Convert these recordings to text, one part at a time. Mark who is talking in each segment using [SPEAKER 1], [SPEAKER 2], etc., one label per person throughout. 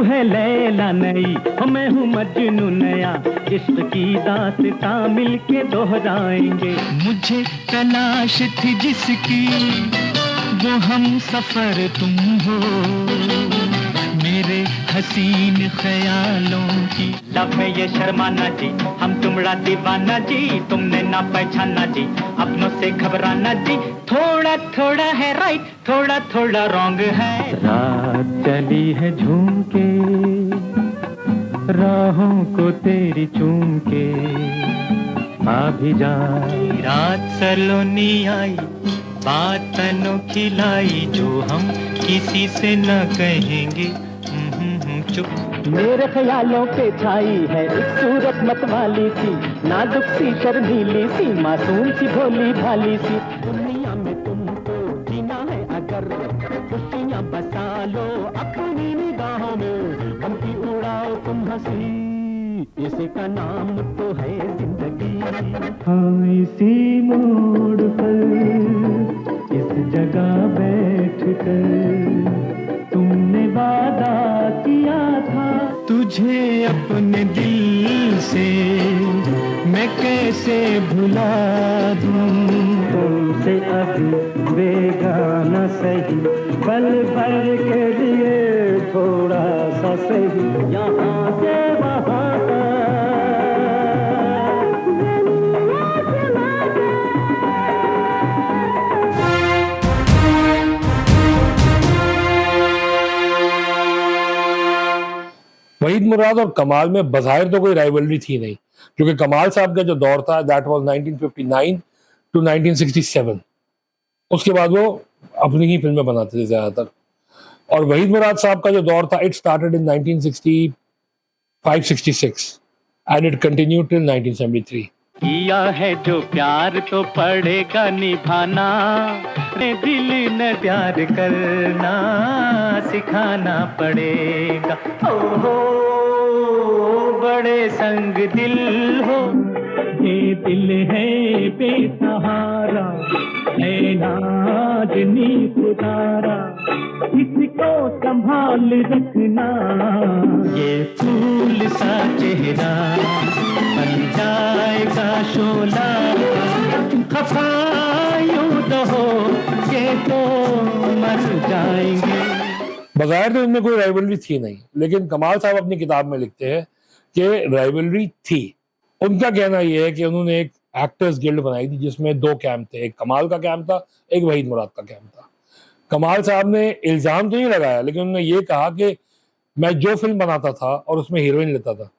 [SPEAKER 1] है लैला नई और मैं हूँ मजनू नया, इश्क की दास्तां मिलके दोहराएंगे।
[SPEAKER 2] मुझे तलाश थी जिसकी वो हम सफर तुम हो, मेरे हसीन ख्यालों की।
[SPEAKER 1] लब में ये शर्माना जी, हम तुमरा दीवाना जी, तुमने ना पहचाना जी, अपनों से घबराना जी। थोड़ा थोड़ा है राइट, थोड़ा थोड़ा रॉन्ग है। रात चली है झूम के, राहों को तेरी चूम के, आ भी जा।
[SPEAKER 2] रात सलोनी आई, बात अनोखी लाई, जो हम किसी से न कहेंगे। चुप।
[SPEAKER 1] मेरे ख्यालों पे छाई है एक सूरत मतवाली सी, नाजुक सी शर्मीली सी, मासूम सी भोली भाली सी। दुनिया में तुमको जीना है अगर, खुशियाँ बसा लो अपनी निगाहों में, गम की उड़ाओ तुम हंसी, इसी का नाम तो है जिंदगी। हाँ इसी मोड़ पर इस जगह बैठ कर तुमने वादा किया था,
[SPEAKER 2] तुझे अपने दिल से मैं कैसे भुला दूं।
[SPEAKER 1] तुमसे अभी बेगाना सही, पल भर के लिए थोड़ा सा सही, यहाँ से वहाँ
[SPEAKER 3] वहीद मुराद और कमाल में बज़ाहिर तो कोई राइवलरी थी नहीं, क्योंकि कमाल साहब का जो दौर था दैट वाज 1959 टू 1967, उसके बाद वो अपनी ही फिल्में बनाते थे ज्यादातर। और वहीद मुराद साहब का जो दौर था it started in 1965-66 and it continued till 1973।
[SPEAKER 1] किया है जो प्यार तो पड़ेगा निभाना, दिल न प्यार करना सिखाना पड़ेगा। ओहो बड़े संग दिल हो, ये दिल है बेसहारा, है नाज़नी खुदारा, इसको संभाल रखना, ये फूल सा चेहरा बन जाएगा शोला, खफा यूं तो हो के तो मर जाएंगे।
[SPEAKER 3] बज़ाहिर तो इनमें कोई राइवलरी थी नहीं, लेकिन कमाल साहब अपनी किताब में लिखते हैं कि राइवलरी थी। उनका कहना यह है कि उन्होंने एक एक्टर्स गिल्ड बनाई थी जिसमें दो कैंप थे, एक कमाल का कैंप था, एक वहीद मुराद का कैंप था। कमाल साहब ने इल्जाम तो नहीं लगाया, लेकिन उन्होंने ये कहा कि मैं जो फिल्म बनाता था और उसमें हीरोइन लेता था,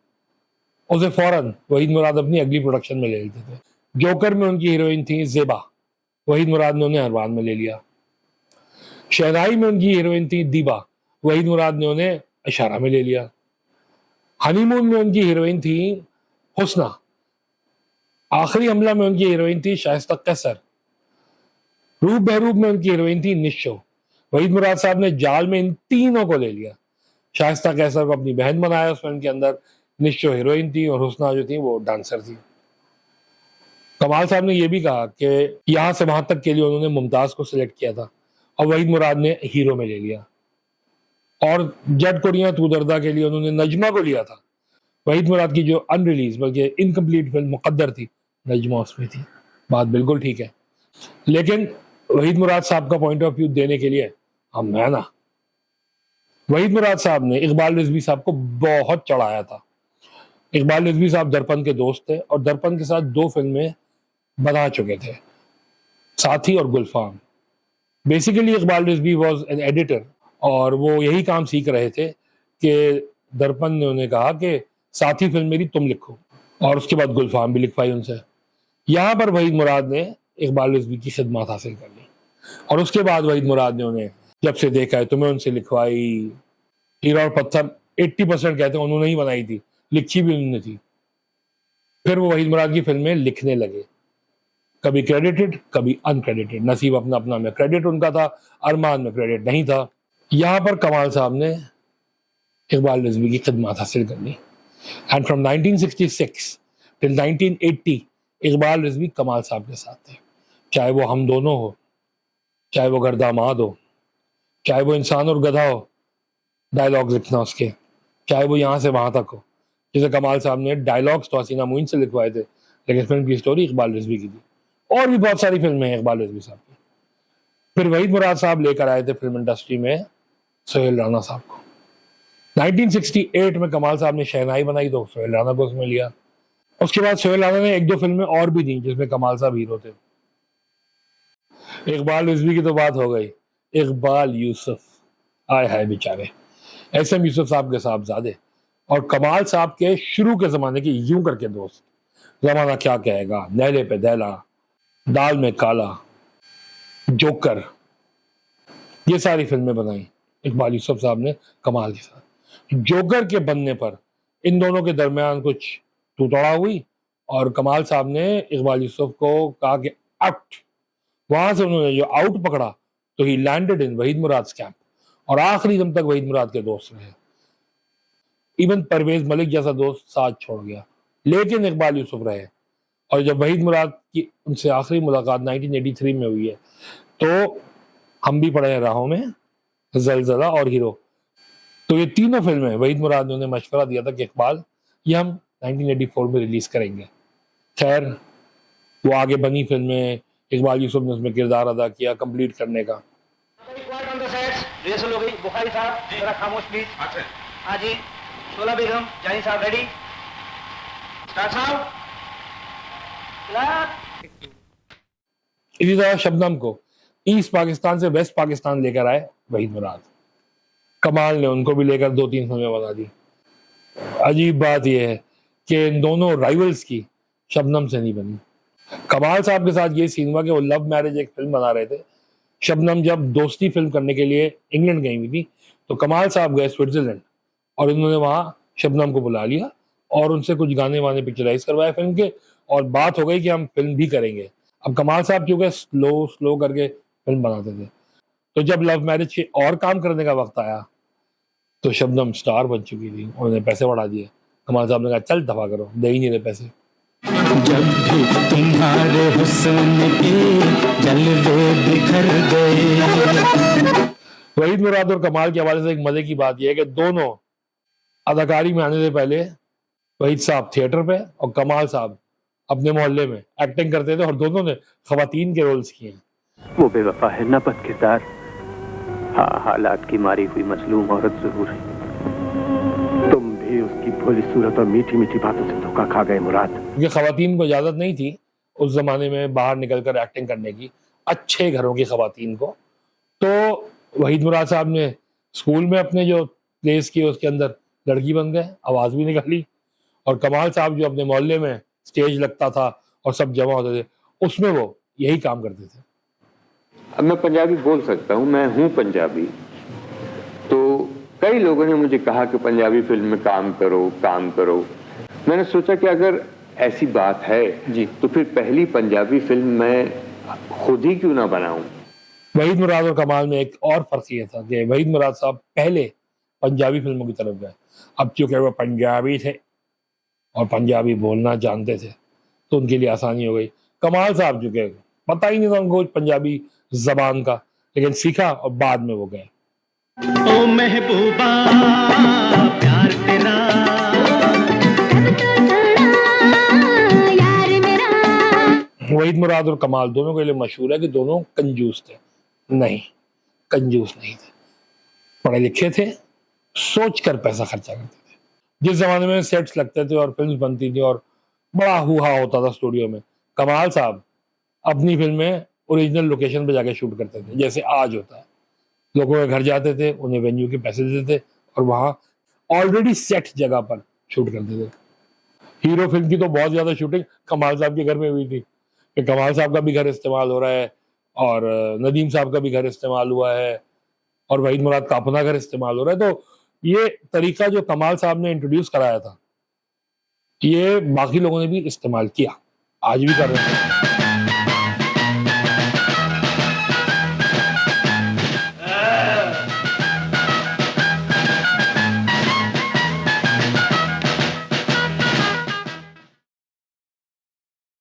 [SPEAKER 3] उसे फौरन वहीद मुराद अपनी अगली प्रोडक्शन में ले लेते थे। जोकर में उनकी हीरोइन थी ज़ेबा, वहीद मुराद ने उन्हें अरबान में ले लिया। शहनाई में उनकी हीरोइन थी दीबा, वहीद मुराद ने उन्हें इशारा में ले लिया। हनीमून में उनकी हीरोइन थी हुस्ना। आखिरी हमला में उनकी हीरोइन थी शाइस्ता कैसर। रूप बहरूप में उनकी हीरोइन थी निशो। वहीद मुराद साहब ने जाल में इन तीनों को ले लिया। शाइस्ता कैसर को अपनी बहन बनाया उस फिल्म के अंदर, निशो हीरोइन थी और हुस्ना जो थी वो डांसर थी। कमाल साहब ने यह भी कहा कि यहां से वहां तक के लिए उन्होंने मुमताज को सिलेक्ट किया था और वहीद मुराद ने हीरो में ले लिया। और जट कुड़ियां तू दर्दा के लिए उन्होंने नजमा को लिया था। वहीद मुराद की जो अनरिलीज बल्कि इनकम्प्लीट फिल्म मुकद्दर थी, नजमा उसमें थी। बात बिल्कुल ठीक है, लेकिन वहीद मुराद साहब का पॉइंट ऑफ व्यू देने के लिए हम है ना। वहीद मुराद साहब ने इकबाल रिजवी साहब को बहुत चढ़ाया था। इकबाल रिजवी साहब दर्पण के दोस्त थे और दर्पण के साथ दो फिल्में बना चुके थे, साथी और Gulfam. Basically Iqbal Rizvi was an editor और वो यही काम सीख रहे थे कि दर्पण ने उन्हें कहा कि साथी फिल्म मेरी तुम लिखो, और उसके बाद गुलफाम भी लिखवाई उनसे। यहाँ पर वहीद मुराद ने इकबाल रिजवी की खिदमत हासिल कर ली और उसके बाद वहीद मुराद ने उन्हें जब से देखा है तुम्हें उनसे लिखवाई। हीरा और पत्थर 80% कहते हैं उन्होंने ही बनाई थी, लिखी भी उन्होंने थी। फिर वो वहीद मुराद की फिल्में लिखने लगे, कभी क्रेडिटेड कभी अनक्रेडिटेड। नसीब अपना अपना में क्रेडिट उनका था, अरमान में क्रेडिट नहीं था। यहाँ पर कमाल साहब ने इकबाल रिजवी की खिदमत हासिल कर ली and from 1966 till 1980 Iqbal Rizvi Kamal साहब के साथ थे। चाहे वो हम दोनों हो, चाहे वो गर्दामाद हो, चाहे वो इंसान और गधा हो, डायलॉग लिखना उसके, चाहे वो यहाँ से वहां तक हो। जैसे कमाल साहब ने डायलॉग्स तो हसीना मोइन से लिखवाए थे, लेकिन फिल्म की स्टोरी इकबाल रिजवी की थी। और भी बहुत सारी फिल्में हैं इकबाल रिजवी साहब की। फिर वहीद मुराद साहब लेकर आए थे फिल्म इंडस्ट्री में सोहेल राना साहब को। 1968 में कमाल साहब ने शहनाई बनाई तो सोहेल राना को उसमें लिया। उसके बाद सोहेल राना ने एक दो फिल्में और भी दी जिसमें कमाल साहब हीरो थे। इकबाल रिजवी की तो बात हो गई, इकबाल यूसुफ, आए हाय बेचारे, एसएम यूसुफ साहब के साहबजादे और कमाल साहब के शुरू के जमाने के यूं करके दोस्त, जमाना क्या कहेगा, नैले पे दैला, दाल में काला, जोकर, ये सारी फिल्में बनाई इकबाल यूसुफ साहब ने कमाल के साथ। जोकर के बनने पर इन दोनों के दरमियान कुछ टूटड़ा हुई और कमाल साहब ने इकबाल यूसुफ को कहा कि आउट। वहां से उन्होंने जो आउट पकड़ा तो ही landed in Waheed Murad camp और आखिरी दम तक वहीद मुराद के दोस्त रहे। इवन परवेज मलिक जैसा दोस्त साथ छोड़ गया, लेकिन इकबाल यूसुफ रहे। और जब वहीद मुराद की उनसे आखिरी मुलाकात 1983 में हुई है तो हम भी पड़े हैं राहों में, जलजला और हीरो, तो ये तीनों फिल्में वहीद मुराद ने उन्हें मशवरा दिया था कि इकबाल ये हम 1984 में रिलीज करेंगे। खैर वो आगे बनी फिल्में, इकबाल यूसुफ ने उसमें किरदार अदा किया कंप्लीट करने का।
[SPEAKER 4] रिहर्सल हो गई। बुखारी साहब जरा खामोश प्लीज। हाँ जी, शोला बेगम, जानी साहब रेडी, स्टार्ट साहब।
[SPEAKER 3] इसी तरह शबनम को ईस्ट पाकिस्तान से वेस्ट पाकिस्तान लेकर आए वहीद मुराद। कमाल ने उनको भी लेकर 2-3 फिल्में बना दी। अजीब बात यह है कि इन दोनों राइवल्स की शबनम से नहीं बनी। कमाल साहब के साथ ये सीन हुआ कि वो लव मैरिज एक फिल्म बना रहे थे। शबनम जब दोस्ती फिल्म करने के लिए इंग्लैंड गई हुई थी तो कमाल साहब गए स्विट्जरलैंड और उन्होंने वहां शबनम को बुला लिया और उनसे कुछ गाने वाने पिक्चराइज करवाए फिल्म के, और बात हो गई कि हम फिल्म भी करेंगे। अब कमाल साहब चूंकि स्लो स्लो करके फिल्म बनाते थे, तो जब लव मैरिज के और काम करने का वक्त आया तो शबनम स्टार बन चुकी थी, उन्होंने पैसे बढ़ा दिए। कमाल साहब ने कहा चल दफा करो, दे ही नहीं रहे पैसे।
[SPEAKER 2] जब भी तुम्हारे हुस्न के जलवे बिखर गए।
[SPEAKER 3] वहीद मुराद और कमाल के हवाले से एक मजे की बात यह है कि दोनों अदाकारी में आने से पहले वहीद साहब थिएटर पे और कमाल साहब अपने मोहल्ले में एक्टिंग करते थे और दोनों ने खवातीन के रोल्स किए हैं।
[SPEAKER 5] वो बेवफा है ना, बद किरदार, हाँ हालात की मारी हुई मजलूम औरत जरूर है। तुम भी उसकी भोली सूरत और मीठी मीठी बातों से धोखा खा गए मुराद।
[SPEAKER 3] ये खवातीन को इजाजत नहीं थी उस जमाने में बाहर निकलकर एक्टिंग करने की, अच्छे घरों की खवातीन को। तो वहीद मुराद साहब ने स्कूल में अपने जो प्लेस किए उसके अंदर लड़की बन गए, आवाज भी निकाली। और कमाल साहब जो अपने मोहल्ले में स्टेज लगता था और सब जमा होते थे, उसमें वो यही काम करते थे।
[SPEAKER 5] अब मैं पंजाबी बोल सकता हूँ, मैं हूँ पंजाबी। तो कई लोगों ने मुझे कहा कि पंजाबी फिल्म में काम करो। मैंने सोचा कि अगर ऐसी बात है जी तो फिर पहली पंजाबी फिल्म मैं खुद ही क्यों ना बनाऊं।
[SPEAKER 3] वहीद मुराद और कमाल में एक और फर्क ये था कि वहीद मुराद साहब पहले पंजाबी फिल्मों की तरफ गए। अब चूंकि वो पंजाबी थे और पंजाबी बोलना जानते थे तो उनके लिए आसानी हो गई। कमाल साहब चूंकि पता ही नहीं था उनको पंजाबी जबान का, लेकिन सीखा और बाद में वो गए।
[SPEAKER 2] ओ महबूबा प्यार तेरा
[SPEAKER 3] वहीद मुराद और कमाल दोनों के लिए मशहूर है कि दोनों कंजूस थे। नहीं, कंजूस नहीं थे, पढ़े लिखे थे, सोच कर पैसा खर्चा करते थे। जिस जमाने में सेट्स लगते थे और फिल्म बनती थी और बड़ा हुआ होता था स्टूडियो में, कमाल साहब अपनी फिल्में ओरिजिनल लोकेशन पे जाके शूट करते थे। जैसे आज होता है, लोगों के घर जाते थे, उन्हें वेन्यू के पैसे देते थे और वहां ऑलरेडी सेट जगह पर शूट करते थे। हीरो फिल्म की तो बहुत ज्यादा शूटिंग कमाल साहब के घर में हुई थी कि कमाल साहब का भी घर इस्तेमाल हो रहा है और नदीम साहब का भी घर इस्तेमाल हुआ है और वहीद मुराद का अपना घर इस्तेमाल हो रहा है। तो ये तरीका जो कमाल साहब ने इंट्रोड्यूस कराया था, ये बाकी लोगों ने भी इस्तेमाल किया, आज भी कर रहे हैं।